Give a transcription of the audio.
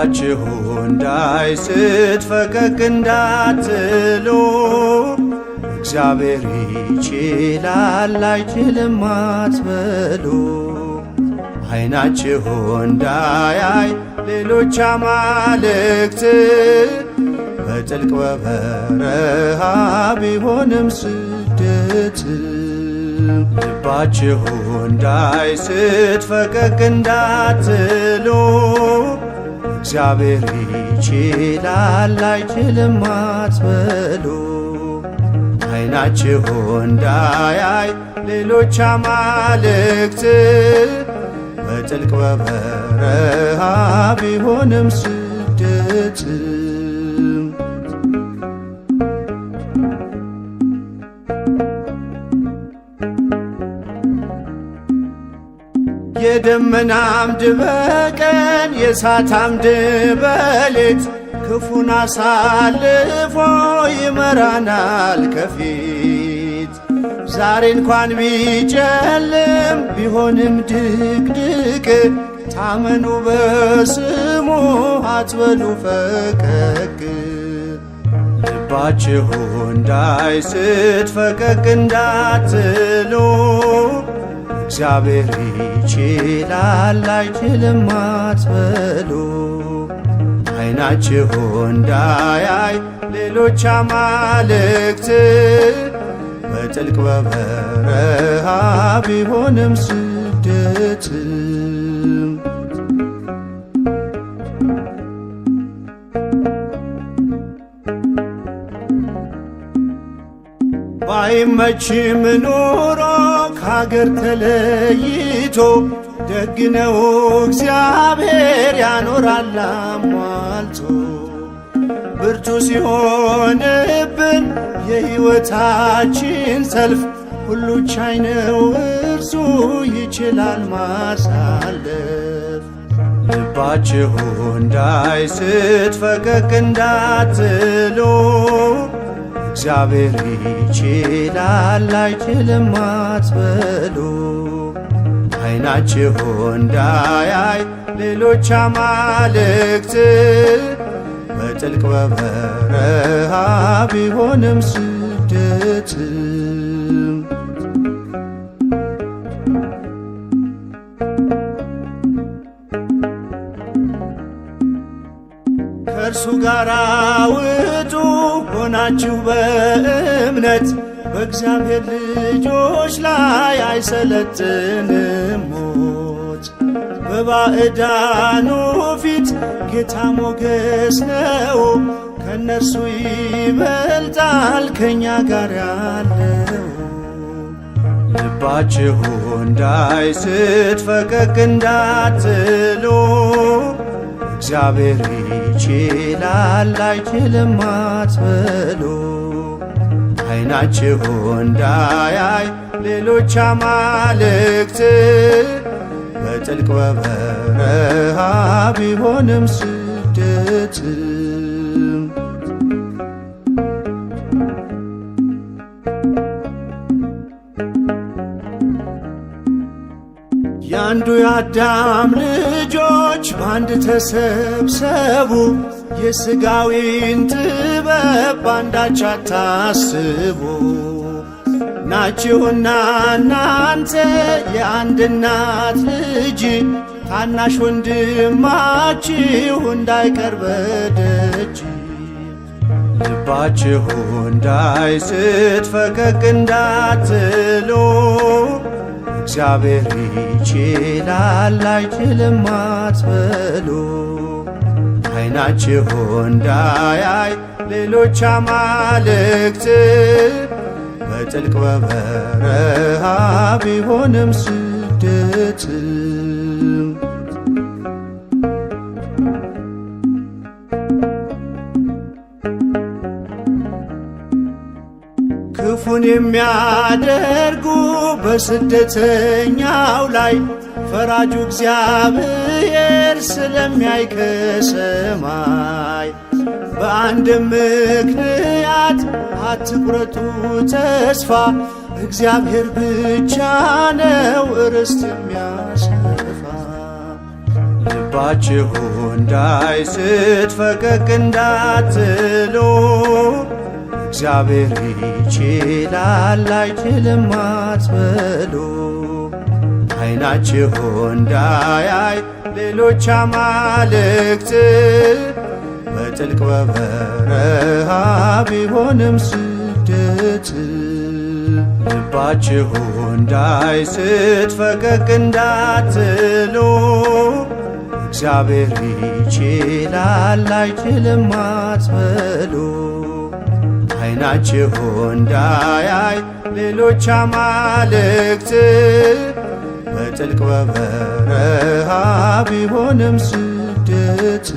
ልባችሁ እንዳይስት ፈቀቅ እንዳትሉ እግዚአብሔር ይችላል አይችልም አትበሉ። ዓይናችሁ እንዳያይ ሌሎች አማልክት በጥልቅ በበረሃ ቢሆንም ስደት ልባችሁ እንዳይስት ፈቀቅ እንዳትሉ እግዚአብሔር ይችላል አይችልም አትበሉ። ዓይናችሁ እንዳያይ ሌሎች አማልክት በጥልቅ በበረሃ ቢሆንም ስደት የደመና አምድ በቀን የእሳት አምድ በሌት ክፉን አሳልፎ ይመራናል ከፊት። ዛሬ እንኳን ቢጨልም ቢሆንም ድቅድቅ ታመኑ በስሙ አትበሉ ፈቀቅ። ልባችሁ እንዳይስት ፈቀቅ እንዳትሉ እግዚአብሔር ይችላል አይችልም አትበሉ። ዓይናችሁ እንዳያይ ሌሎች አማልክት በጥልቅ በበረሃ ቢሆንም ስደት ባይመችም ኑሮ ከአገር ተለይቶ ደግ ነው እግዚአብሔር ያኖራል አሟልቶ። ብርቱ ሲሆንብን የሕይወታችን ሰልፍ ሁሉ ቻይ ነው እርሱ ይችላል ማሳለፍ። ልባችሁ እንዳይስት ፈቀቅ እንዳትሉ እግዚአብሔር ይችላል አይችልም አትበሉ። ዓይናችሁ እንዳያይ ሌሎች አማልክት በጥልቅ በበረሃ ቢሆንም ስደት ከእርሱ ጋር ውጡ ሆናችሁ በእምነት በእግዚአብሔር ልጆች ላይ አይሰለጥንም ሞት። በባዕዳኑ ፊት ጌታ ሞገስ ነው ከእነርሱ ይበልጣል ከእኛ ጋር ያለው። ልባችሁ እንዳይስት ፈቀቅ እንዳትሉ እግዚአብሔር ይችላል አይችልም አትበሉ። ዓይናችሁ እንዳያይ ሌሎች አማልክት በጥልቅ በበረሃ ቢሆንም ስደት ያንዱ የአዳም ልጆች በአንድ ተሰብሰቡ የሥጋዊን ጥበብ ባንዳች አታስቡ። ናችሁና እናንተ የአንድ እናት ልጅ ታናሽ ወንድማችሁ እንዳይቀር በደጅ። ልባችሁ እንዳይስት ፈቀቅ እንዳትሉ እግዚአብሔር ይችላል አይችልም አትበሉ። ዓይናችሁ እንዳያይ ሌሎች አማልክት በጥልቅ በበረሃ ቢሆንም ስደት ክፉን የሚያደርጉ በስደተኛው ላይ ፈራጁ እግዚአብሔር ስለሚያይ ከሰማይ። በአንድ ምክንያት አትቁረጡ ተስፋ እግዚአብሔር ብቻ ነው ርስት የሚያሰፋ። ልባችሁ እንዳይስት ፈቀቅ እንዳትሉ እግዚአብሔር ይችላል አይችልም አትበሉ። ዓይናችሁ እንዳያይ ሌሎች አማልክት በጥልቅ በበረሃ ቢሆንም ስደት ልባችሁ እንዳይስት ፈቀቅ እንዳትሉ እግዚአብሔር ይችላል አይችልም አትበሉ። ዓይናችሁ እንዳያይ ሌሎች አማልክት በጥልቅ በበረሃ ቢሆንም ስደት